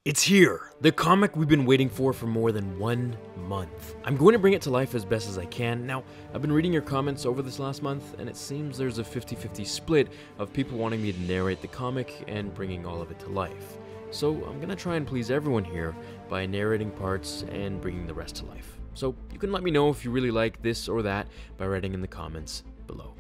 It's here! The comic we've been waiting for more than 1 month. I'm going to bring it to life as best as I can. Now, I've been reading your comments over this last month, and it seems there's a 50-50 split of people wanting me to narrate the comic and bringing all of it to life. So I'm gonna try and please everyone here by narrating parts and bringing the rest to life. So you can let me know if you really like this or that by writing in the comments below.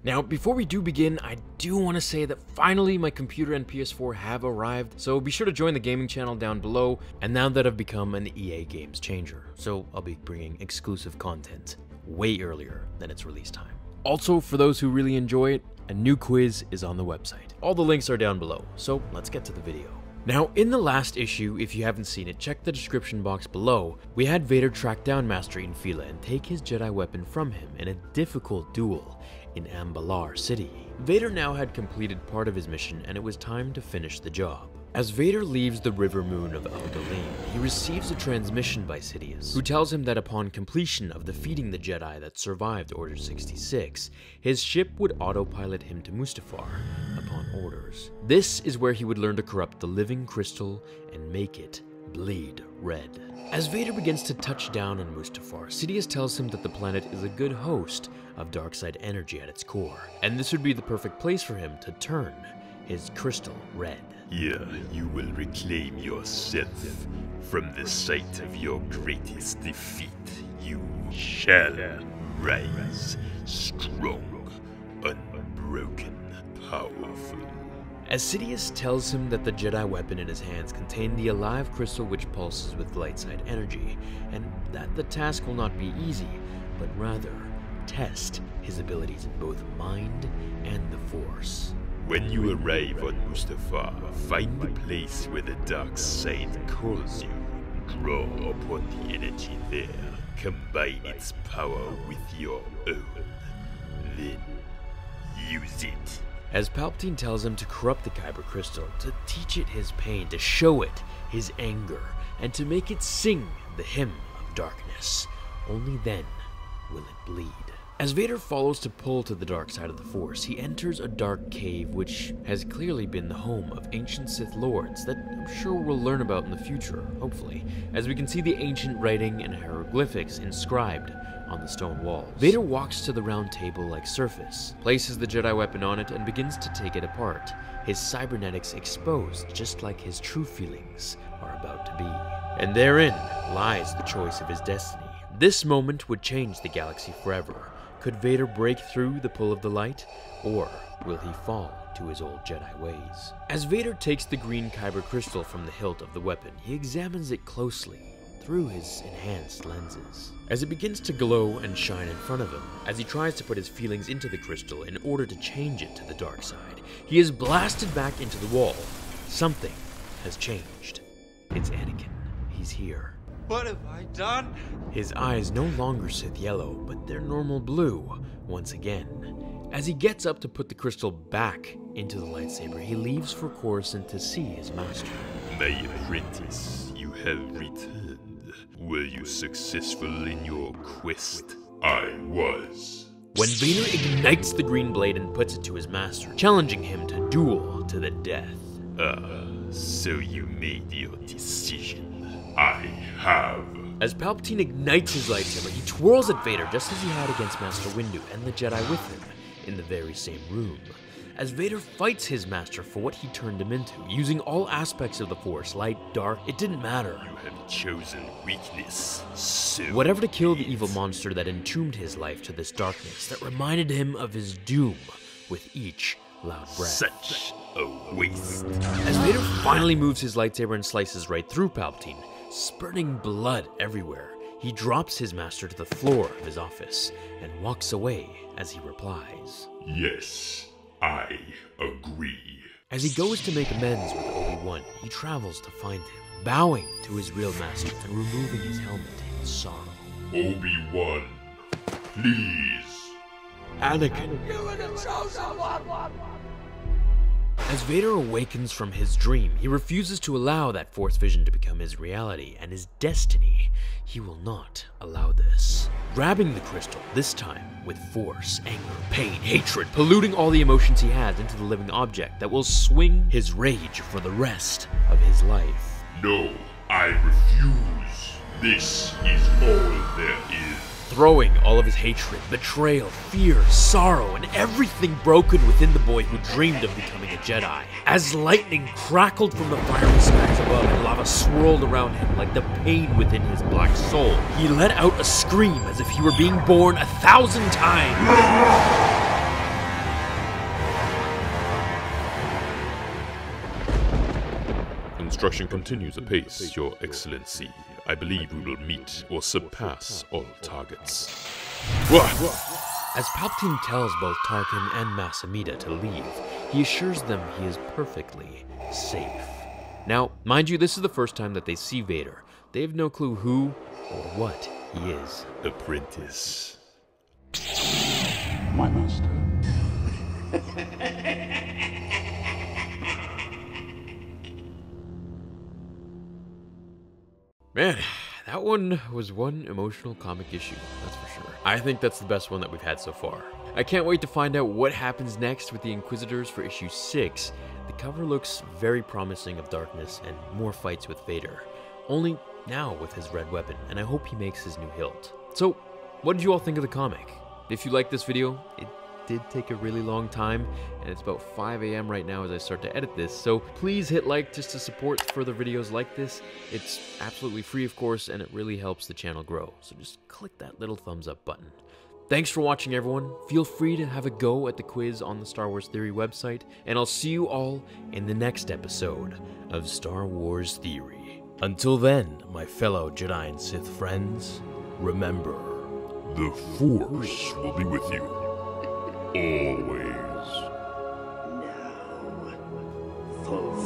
Now, before we do begin, I do want to say that finally my computer and PS4 have arrived, so be sure to join the gaming channel down below, and now that I've become an EA Games changer, so I'll be bringing exclusive content way earlier than its release time. Also, for those who really enjoy it, a new quiz is on the website. All the links are down below, so let's get to the video. Now, in the last issue, if you haven't seen it, check the description box below. We had Vader track down Master Infila and take his Jedi weapon from him in a difficult duel in Ambalar City. Vader now had completed part of his mission, and it was time to finish the job. As Vader leaves the river moon of Algalane, he receives a transmission by Sidious, who tells him that upon completion of defeating the Jedi that survived Order 66, his ship would autopilot him to Mustafar upon orders. This is where he would learn to corrupt the living crystal and make it bleed red. As Vader begins to touch down on Mustafar, Sidious tells him that the planet is a good host of dark side energy at its core, and this would be the perfect place for him to turn his crystal red. Here you will reclaim yourself from the site of your greatest defeat. You shall rise strong, unbroken, powerful. As Sidious tells him that the Jedi weapon in his hands contain the alive crystal which pulses with light side energy, and that the task will not be easy, but rather test his abilities in both mind and the Force. When you arrive on Mustafar, find the place where the dark side calls you. Draw upon the energy there. Combine its power with your own. Then use it. As Palpatine tells him to corrupt the Kyber crystal, to teach it his pain, to show it his anger, and to make it sing the hymn of darkness. Only then will it bleed. As Vader follows to pull to the dark side of the Force, he enters a dark cave which has clearly been the home of ancient Sith Lords that I'm sure we'll learn about in the future, hopefully, as we can see the ancient writing and hieroglyphics inscribed on the stone walls. Vader walks to the round table-like surface, places the Jedi weapon on it, and begins to take it apart, his cybernetics exposed just like his true feelings are about to be. And therein lies the choice of his destiny. This moment would change the galaxy forever. Could Vader break through the pull of the light, or will he fall to his old Jedi ways? As Vader takes the green Kyber crystal from the hilt of the weapon, he examines it closely through his enhanced lenses. As it begins to glow and shine in front of him, as he tries to put his feelings into the crystal in order to change it to the dark side, he is blasted back into the wall. Something has changed. It's Anakin. He's here. What have I done? His eyes no longer Sith yellow, but they're normal blue once again. As he gets up to put the crystal back into the lightsaber, he leaves for Coruscant to see his master. My apprentice, you have returned. Were you successful in your quest? I was. When Vader ignites the green blade and puts it to his master, challenging him to duel to the death. So you made your decision. I have. As Palpatine ignites his lightsaber, he twirls at Vader just as he had against Master Windu and the Jedi with him in the very same room. As Vader fights his master for what he turned him into, using all aspects of the Force, light, dark, it didn't matter. You have chosen weakness. So whatever to kill the evil monster that entombed his life to this darkness, that reminded him of his doom with each loud breath. Such a waste. As Vader finally moves his lightsaber and slices right through Palpatine, spurting blood everywhere, he drops his master to the floor of his office and walks away as he replies, Yes, I agree. As he goes to make amends with Obi-Wan, he travels to find him, bowing to his real master and removing his helmet in sorrow. Obi-Wan, please. Anakin. You were the chosen one! As Vader awakens from his dream, he refuses to allow that Force vision to become his reality and his destiny. He will not allow this. Grabbing the crystal, this time with force, anger, pain, hatred, polluting all the emotions he has into the living object that will swing his rage for the rest of his life. No, I refuse. This is all there is. Throwing all of his hatred, betrayal, fear, sorrow, and everything broken within the boy who dreamed of becoming a Jedi. As lightning crackled from the fiery skies above and lava swirled around him like the pain within his black soul, he let out a scream as if he were being born 1,000 times. Construction continues apace, Your Excellency. I believe we will meet or surpass all targets. As Palpatine tells both Tarkin and Masamida to leave, he assures them he is perfectly safe. Now, mind you, this is the first time that they see Vader. They have no clue who or what he is. Apprentice. My master. Man, that one was one emotional comic issue, that's for sure. I think that's the best one that we've had so far. I can't wait to find out what happens next with the Inquisitors for issue 6. The cover looks very promising of darkness and more fights with Vader. Only now with his red weapon, and I hope he makes his new hilt. So, what did you all think of the comic? If you liked this video, it did take a really long time, and it's about 5 a.m. right now as I start to edit this, so please hit like just to support further videos like this. It's absolutely free, of course, and it really helps the channel grow, so just click that little thumbs up button. Thanks for watching, everyone. Feel free to have a go at the quiz on the Star Wars Theory website, and I'll see you all in the next episode of Star Wars Theory. Until then, my fellow Jedi and Sith friends, remember, The Force will be with you. Always. Now, fulfill